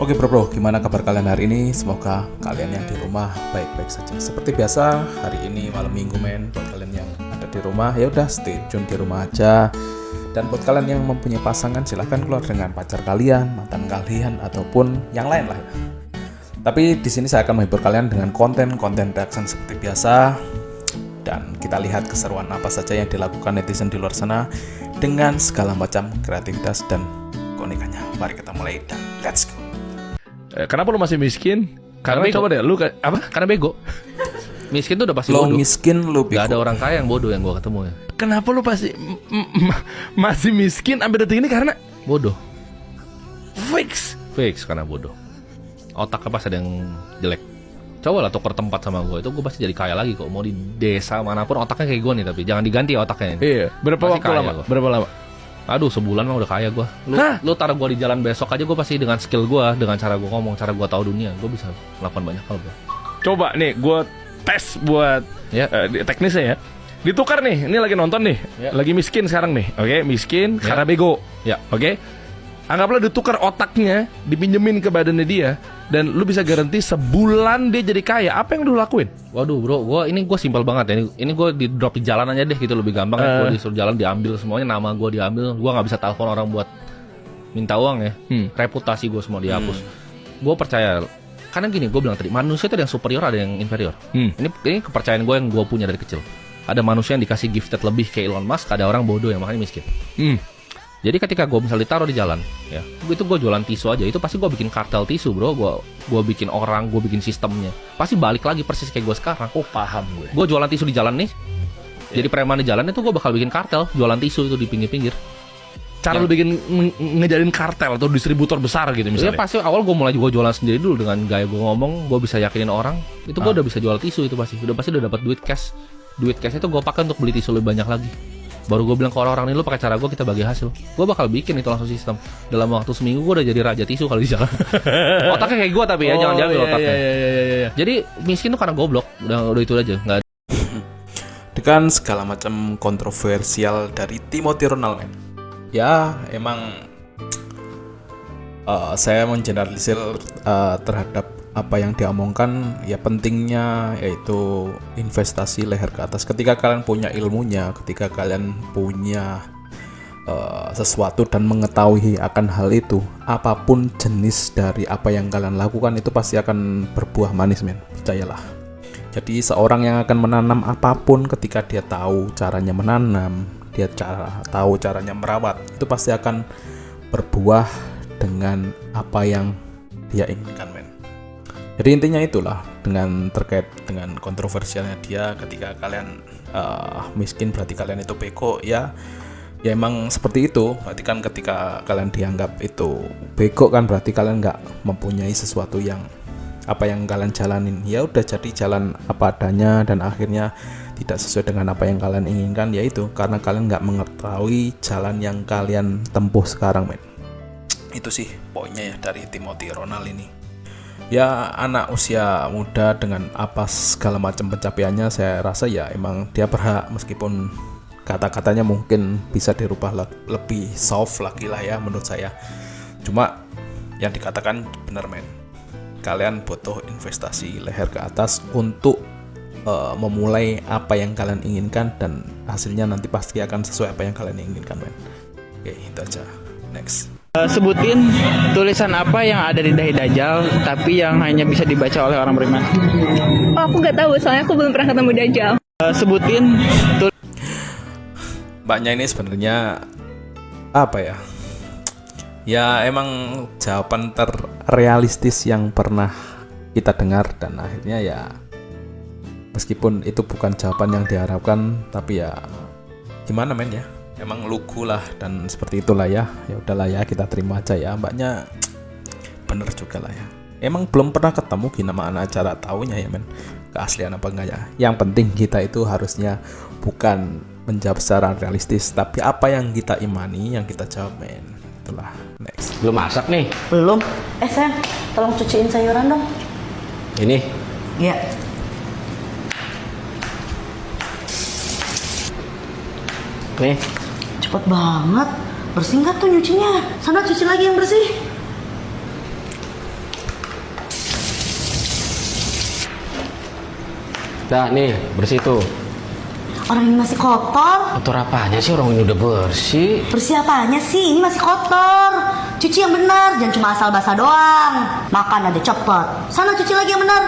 Oke bro, gimana kabar kalian hari ini? Semoga kalian yang di rumah baik-baik saja. Seperti biasa, hari ini malam minggu men. Buat kalian yang ada di rumah, ya udah stay tune di rumah aja. Dan buat kalian yang mempunyai pasangan, silahkan keluar dengan pacar kalian, mantan kalian, ataupun yang lain lah ya. Tapi di sini saya akan menghibur kalian dengan konten-konten reaction seperti biasa. Dan kita lihat keseruan apa saja yang dilakukan netizen di luar sana dengan segala macam kreativitas dan keunikannya. Mari kita mulai dan let's go. Kenapa lu masih miskin? Karena coba deh, lu apa? Karena bego. Miskin tuh udah pasti Lo bodoh. miskin, lo bego. Gak ada orang kaya yang bodoh yang gua ketemu ya. Kenapa lu pasti masih miskin sampai detik ini karena Bodoh. fix? Fix karena bodoh. Otaknya pasti ada yang jelek. Coba lah tuker tempat sama gue, itu gue pasti jadi kaya lagi kok. Mau di desa manapun otaknya kayak gue nih, tapi jangan diganti otaknya ini. Iya. Berapa Masih waktu kaya lama? gua. Berapa lama? Aduh, sebulan mah udah kaya gue. Lu taruh gue di jalan besok aja, gue pasti dengan skill gue, dengan cara gue ngomong, cara gue tahu dunia, gue bisa melakukan banyak hal gue. Coba nih, gue tes buat Ya. teknisnya ya. Ditukar nih, ini lagi nonton nih, Ya. lagi miskin sekarang nih, oke? Miskin Ya. karena bego, Ya. oke? Anggaplah ditukar otaknya, dipinjemin ke badannya dia, dan lu bisa garansi sebulan dia jadi kaya. Apa yang lu lakuin? Waduh bro, gue simpel banget ya. Ini gue di drop di jalan aja deh gitu, lebih gampang. Gue disuruh jalan diambil semuanya, nama gue diambil. Gue nggak bisa telepon orang buat minta uang ya. Reputasi gue semua dihapus. Gue percaya, karena gini gue bilang tadi, manusia itu ada yang superior, ada yang inferior. Ini kepercayaan gue yang gue punya dari kecil. Ada manusia yang dikasih gifted lebih kayak Elon Musk, ada orang bodoh yang makanya miskin. Jadi ketika gue misalnya ditaruh di jalan, ya, itu gue jualan tisu aja, itu pasti gue bikin kartel tisu bro, gue bikin orang, gue bikin sistemnya, pasti balik lagi persis kayak gue sekarang. Oh paham gue. Gue jualan tisu di jalan nih, jadi preman di jalan itu gue bakal bikin kartel, jualan tisu itu di pinggir-pinggir. Cara Ya. lu bikin ngejalin kartel atau distributor besar gitu Ya misalnya. pasti awal gue mulai jualan sendiri dulu dengan gaya gue ngomong, gue bisa yakinin orang, itu gue udah bisa jual tisu itu pasti udah dapat duit cash itu gue pakai untuk beli tisu lebih banyak lagi. Baru gue bilang ke orang-orang ini, lu pakai cara gue, kita bagi hasil. Gue bakal bikin itu langsung sistem. Dalam waktu seminggu gue udah jadi raja tisu kalau di jalan. Otaknya kayak gue tapi ya, jangan diambil otaknya. Iya. Jadi miskin tuh karena goblok. Udah itu aja. Nggak ada. Dengan segala macam kontroversial dari Timothy Ronald men. Ya emang saya mengeneralisir terhadap apa yang diomongkan. Ya pentingnya yaitu investasi leher ke atas. Ketika kalian punya ilmunya, ketika kalian punya sesuatu dan mengetahui akan hal itu, apapun jenis dari apa yang kalian lakukan itu pasti akan berbuah manis men, percayalah. Jadi seorang yang akan menanam apapun, ketika dia tahu caranya menanam, dia tahu caranya merawat, itu pasti akan berbuah dengan apa yang dia inginkan men. Jadi intinya itulah, dengan terkait dengan kontroversialnya dia, ketika kalian miskin berarti kalian itu bego, ya emang seperti itu. Berarti kan ketika kalian dianggap itu bego kan berarti kalian nggak mempunyai sesuatu yang apa yang kalian jalanin. Ya udah, jadi jalan apa adanya dan akhirnya tidak sesuai dengan apa yang kalian inginkan, yaitu karena kalian nggak mengetahui jalan yang kalian tempuh sekarang men. Itu sih poinnya ya dari Timothy Ronald ini. Ya anak usia muda dengan apa segala macam pencapaiannya, saya rasa ya emang dia berhak, meskipun kata-katanya mungkin bisa dirubah lebih soft lagi lah ya menurut saya. Cuma yang dikatakan benar men, kalian butuh investasi leher ke atas untuk memulai apa yang kalian inginkan, dan hasilnya nanti pasti akan sesuai apa yang kalian inginkan men. Oke, itu aja. Next. Sebutin tulisan apa yang ada di dahi Dajjal tapi yang hanya bisa dibaca oleh orang beriman. Oh, aku nggak tahu, soalnya aku belum pernah ketemu Dajjal. Sebutin Mbaknya ini sebenarnya apa ya? Ya emang jawaban terrealistis yang pernah kita dengar, dan akhirnya ya meskipun itu bukan jawaban yang diharapkan, tapi ya gimana men ya? Emang lugu lah, dan seperti itulah ya. Ya udahlah ya, kita terima aja ya. Mbaknya bener juga lah ya. Emang belum pernah ketemu, gimana cara taunya ya men, keaslian apa enggak ya. Yang penting kita itu harusnya bukan menjawab secara realistis, tapi apa yang kita imani yang kita jawab men. Itulah. Next. Belum masak nih. Belum. Sayang, tolong cuciin sayuran dong. Ini. Iya. Nih. Cepet banget. Bersih nggak tuh nyucinya? Sana cuci lagi yang bersih. Wanita nih, bersih tuh. Orang ini masih kotor. Kotor apanya sih, orang ini udah bersih. Bersih apanya sih? Ini masih kotor. Cuci yang benar, jangan cuma asal basah doang. Makan aja cepet. Sana cuci lagi yang benar.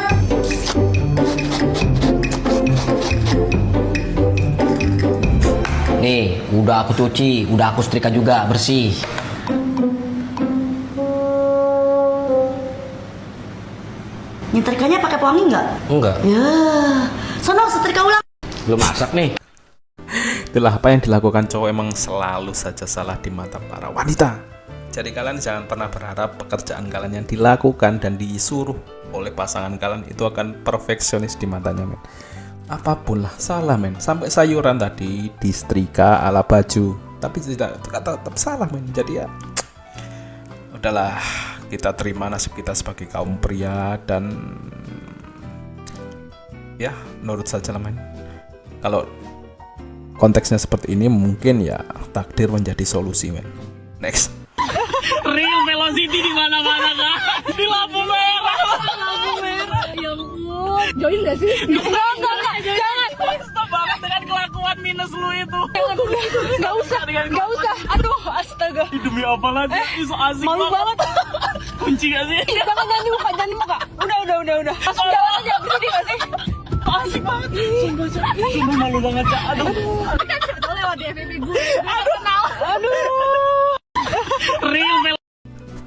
Nih, udah aku cuci, udah aku setrika juga, bersih. Nyetrikanya pakai pewangi nggak? Enggak, Ya, sana setrika ulang. belum masak nih. Itulah apa yang dilakukan cowok emang selalu saja salah di mata para wanita. Jadi kalian jangan pernah berharap pekerjaan kalian yang dilakukan dan disuruh oleh pasangan kalian itu akan perfeksionis di matanya, men. Apapun lah salah, men. Sampai sayuran tadi disetrika ala baju, tapi tidak tetap salah, men. Jadi ya udahlah, kita terima nasib kita sebagai kaum pria dan ya nurut saja lah, men. Kalau konteksnya seperti ini mungkin ya takdir menjadi solusi, men. Next. Real velocity di mana-mana kan? Di lampu merah. Lampu merah. Ya ampun. Join gak sih? Enggak. Jangan. Stop banget dengan kelakuan minus lu itu. Gak usah. Aduh, astaga. Demi apa lagi? Itu so asik Malu banget. Kunci gak sih? Jangan dibuka. Udah. Langsung jalan aja, berhenti gak sih? Asik banget. Sumpah, Cak. Sumpah malu banget, Cak. Aduh. Udah lewat di FVP gue. Aduh. Real velocity.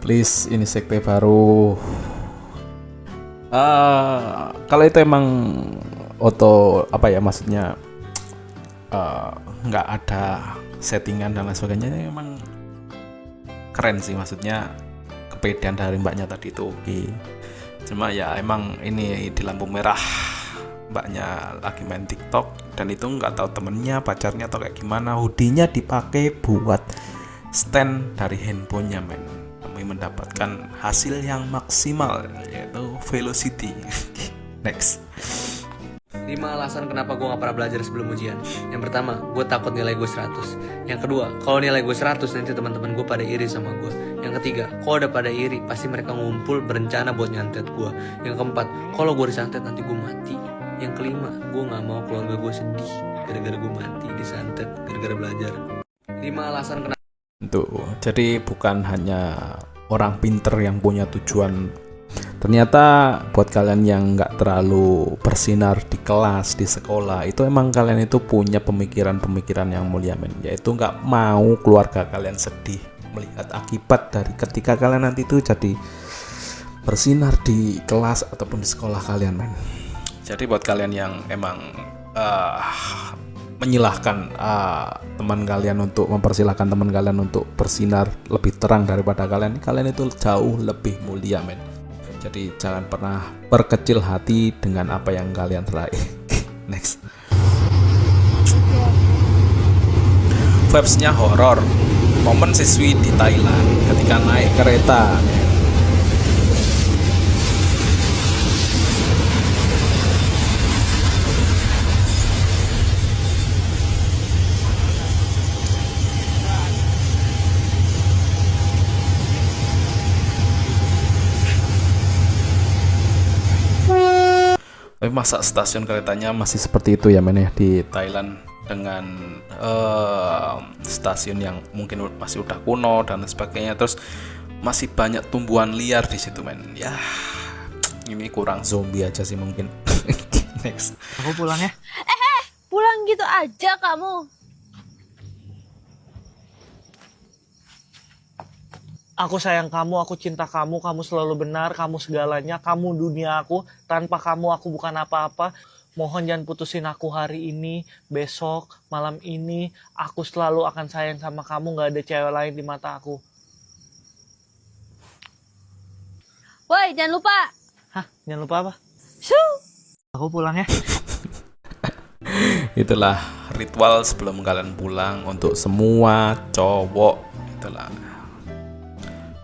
Please, ini sekte baru. Kalau itu emang apa ya, maksudnya nggak ada settingan dan lain sebagainya, emang keren sih, maksudnya kepedean dari mbaknya tadi itu oke. Cuma ya emang ini di lampu merah mbaknya lagi main TikTok dan itu nggak tahu temennya, pacarnya atau kayak gimana, hoodie-nya dipakai buat stand dari handphonenya, men, demi mendapatkan hasil yang maksimal yaitu velocity. Next. 5 alasan kenapa gue gak pernah belajar sebelum ujian. Yang pertama, gue takut nilai gue 100. Yang kedua, kalau nilai gue 100 nanti teman-teman gue pada iri sama gue. Yang ketiga, kalau udah pada iri pasti mereka ngumpul berencana buat nyantet gue. Yang keempat, kalau gue disantet nanti gue mati. Yang kelima, gue gak mau keluarga gue sedih gara-gara gue mati disantet gara-gara belajar. 5 alasan kenapa. Tuh, jadi bukan hanya orang pinter yang punya tujuan. Ternyata buat kalian yang nggak terlalu bersinar di kelas, di sekolah, itu emang kalian itu punya pemikiran-pemikiran yang mulia, men. Yaitu nggak mau keluarga kalian sedih melihat akibat dari ketika kalian nanti itu jadi bersinar di kelas ataupun di sekolah kalian, men. Jadi buat kalian yang emang menyilahkan teman kalian untuk mempersilahkan teman kalian untuk bersinar lebih terang daripada kalian itu jauh lebih mulia, men. Jadi jangan pernah berkecil hati dengan apa yang kalian raih. Next. Vibes-nya horor. Momen siswi di Thailand ketika naik kereta. Tapi masa stasiun keretanya masih seperti itu ya, men, ya, di Thailand dengan stasiun yang mungkin masih udah kuno dan sebagainya, terus masih banyak tumbuhan liar di situ, men. Ya, ini kurang zombie aja sih mungkin. Next. Aku pulang ya. Pulang gitu aja kamu. Aku sayang kamu, aku cinta kamu, kamu selalu benar, kamu segalanya, kamu dunia aku. Tanpa kamu aku bukan apa-apa. Mohon jangan putusin aku hari ini, besok, malam ini. Aku selalu akan sayang sama kamu, gak ada cewek lain di mata aku. Woi, jangan lupa. Hah? Jangan lupa apa? Shoo. Aku pulang ya. Itulah ritual sebelum kalian pulang untuk semua cowok. Itulah.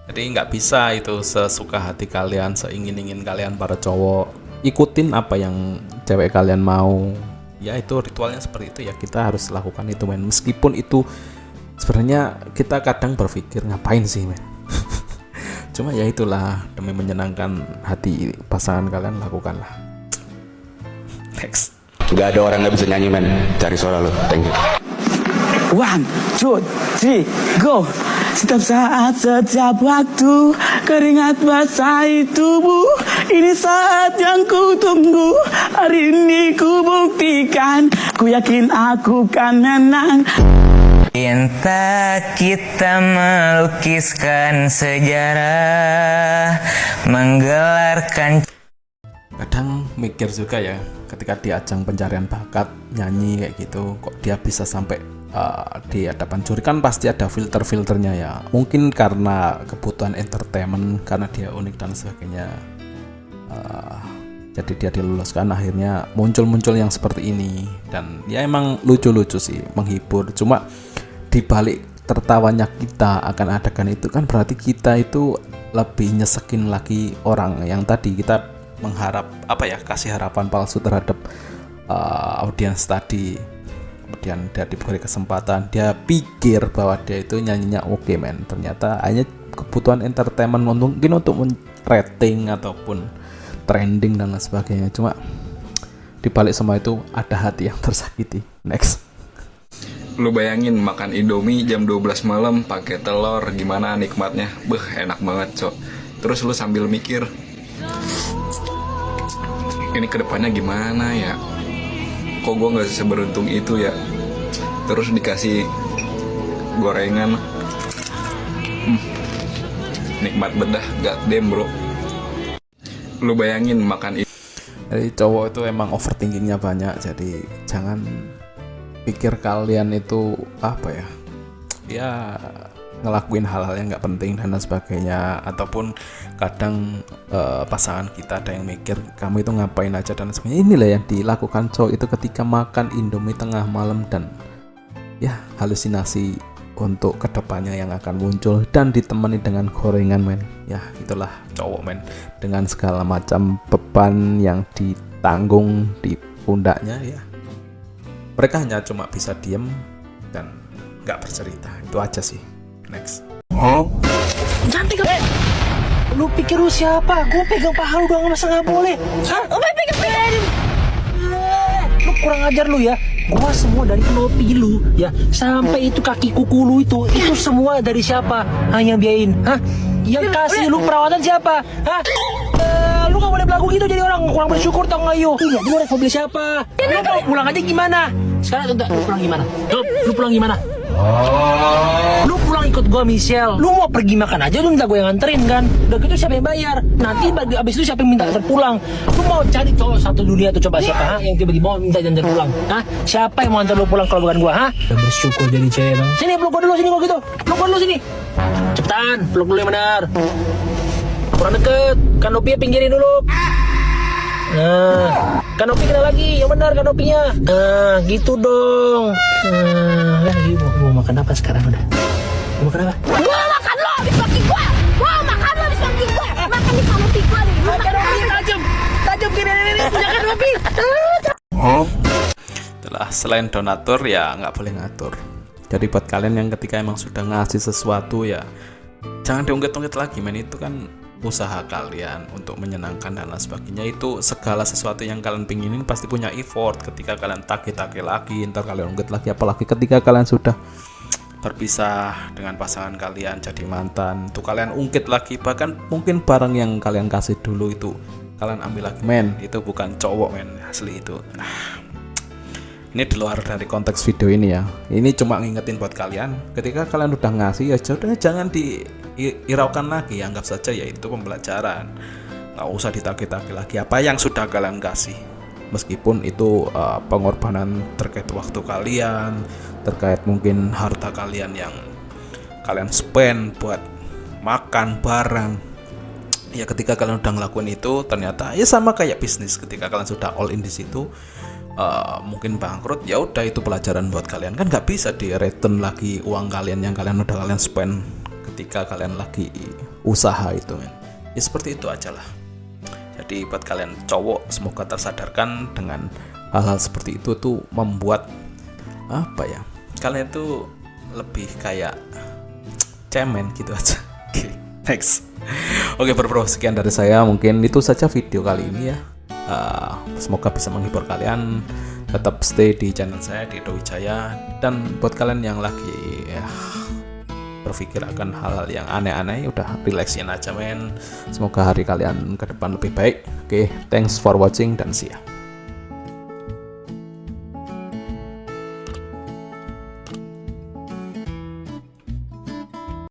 Jadi nggak bisa itu sesuka hati kalian, seingin-ingin kalian para cowok. Ikutin apa yang cewek kalian mau. Ya itu ritualnya seperti itu ya, kita harus lakukan itu, men. Meskipun itu sebenarnya kita kadang berpikir ngapain sih, men. Cuma ya itulah, demi menyenangkan hati pasangan kalian, lakukanlah. Next. Gak ada orang nggak bisa nyanyi men. Cari suara lu. Thank you. 1, 2, 3, go. Setiap saat, setiap waktu, keringat basahi tubuh. Ini saat yang ku tunggu. Hari ini ku buktikan, ku yakin aku kan menang. Cinta kita melukiskan sejarah, menggelarkan. Kadang mikir juga ya, ketika di ajang pencarian bakat nyanyi kayak gitu, kok dia bisa sampai di hadapan juri, kan pasti ada filter-filternya ya. Mungkin karena kebutuhan entertainment, karena dia unik dan sebagainya. Jadi dia diluluskan, akhirnya muncul yang seperti ini. Dan ya emang lucu-lucu sih, menghibur. Cuma dibalik tertawanya kita akan adegan itu kan berarti kita itu lebih nyesekin lagi orang yang tadi kita mengharap kasih harapan palsu terhadap audiens tadi. Kemudian dia diberi kesempatan, dia pikir bahwa dia itu nyanyinya oke men, ternyata hanya kebutuhan entertainment mungkin untuk rating ataupun trending dan lain sebagainya. Cuma dibalik semua itu ada hati yang tersakiti. Next. Lu bayangin makan Indomie jam 12 malam pakai telur, gimana nikmatnya? Enak banget, Cok. Terus lu sambil mikir, ini kedepannya gimana ya? Kok gue gak seberuntung itu ya? Terus dikasih gorengan, nikmat bedah, goddamn bro. Lu bayangin makan itu. Jadi cowok itu emang overthinkingnya banyak. Jadi jangan pikir kalian itu ya ngelakuin hal-hal yang nggak penting dan sebagainya. Ataupun kadang pasangan kita ada yang mikir kamu itu ngapain aja dan sebagainya. Inilah yang dilakukan cowok itu ketika makan Indomie tengah malam, dan ya halusinasi untuk kedepannya yang akan muncul dan ditemani dengan gorengan men. Ya itulah cowok men, dengan segala macam beban yang ditanggung di pundaknya. Ya mereka hanya cuma bisa diem dan nggak bercerita, itu aja sih. Next. Cantik kan? Lu pikir lu siapa? Gue pegang paha lu doang, masa nggak boleh? Hah? Pegang. Lu kurang ajar lu ya. Gua semua dari Nopi lu ya, sampai itu kaki kuku lu itu semua dari siapa? Yang biayain? Hah? Yang kasih lu perawatan siapa? Hah? Lu gak boleh belagu gitu, jadi orang kurang bersyukur tau gak yuk? Iya, lu mobil siapa? Lu mau pulang aja gimana? Sekarang lu pulang gimana? Lu pulang gimana? Lu pulang ikut gua Michelle. Lu mau pergi makan aja, lu minta gua yang nganterin kan? Udah gitu siapa yang bayar? Nanti abis itu siapa yang minta antar pulang? Lu mau cari cowok satu dunia tuh coba siapa? Ha? Yang tiba-tiba mau minta antar pulang? Hah? Siapa yang mau antar lu pulang kalau bukan gua? Ha? Udah bersyukur jadi cewek bang. Sini peluk gua dulu sini, kalau gitu. Peluk gua dulu sini. Cepetan, peluk dulu yang benar. Kurang deket, kanopinya pinggirin dulu. Nah, kanopi kena lagi, yang benar kanopinya. Nah, gitu dong. Mau makan apa sekarang udah? Mau makan apa? Gua makan lo habis kaki gua. Gua makan lo habis kaki gua. Makan di kanopi gua nih. Kanopi tajam gini punya kanopi. Itulah, selain donatur ya nggak boleh ngatur. Jadi buat kalian yang ketika emang sudah ngasih sesuatu ya jangan diungkit-ungkit lagi men. Itu kan usaha kalian untuk menyenangkan dan lain sebagainya. Itu segala sesuatu yang kalian pinginin pasti punya effort. Ketika kalian tagih-tagih lagi, ntar kalian ungkit lagi. Apalagi ketika kalian sudah berpisah dengan pasangan kalian, jadi mantan, itu kalian ungkit lagi. Bahkan mungkin barang yang kalian kasih dulu itu kalian ambil lagi men. Itu bukan cowok men, asli itu. Ini di luar dari konteks video ini ya. Ini cuma ngingetin buat kalian, ketika kalian udah ngasih ya sudah, jangan diiraukan lagi. Anggap saja ya itu pembelajaran. Nggak usah ditagih-tagih lagi apa yang sudah kalian kasih. Meskipun itu pengorbanan terkait waktu kalian, terkait mungkin harta kalian yang kalian spend buat makan barang. Ya ketika kalian udah ngelakuin itu, ternyata ya sama kayak bisnis, ketika kalian sudah all in di situ, mungkin bangkrut, ya udah itu pelajaran buat kalian. Kan nggak bisa di return lagi uang kalian yang kalian udah kalian spend ketika kalian lagi usaha itu men. Ya seperti itu aja lah. Jadi buat kalian cowok, semoga tersadarkan dengan hal-hal seperti itu tuh membuat kalian tuh lebih kayak cemen gitu aja. Oke, next. Oke bro, sekian dari saya. Mungkin itu saja video kali ini ya. Semoga bisa menghibur kalian. tetap stay di channel saya di Edo Wijaya. Dan buat kalian yang lagi berpikir akan hal-hal yang aneh-aneh, udah relaxin aja men. Semoga hari kalian ke depan lebih baik. Oke, thanks for watching dan see ya.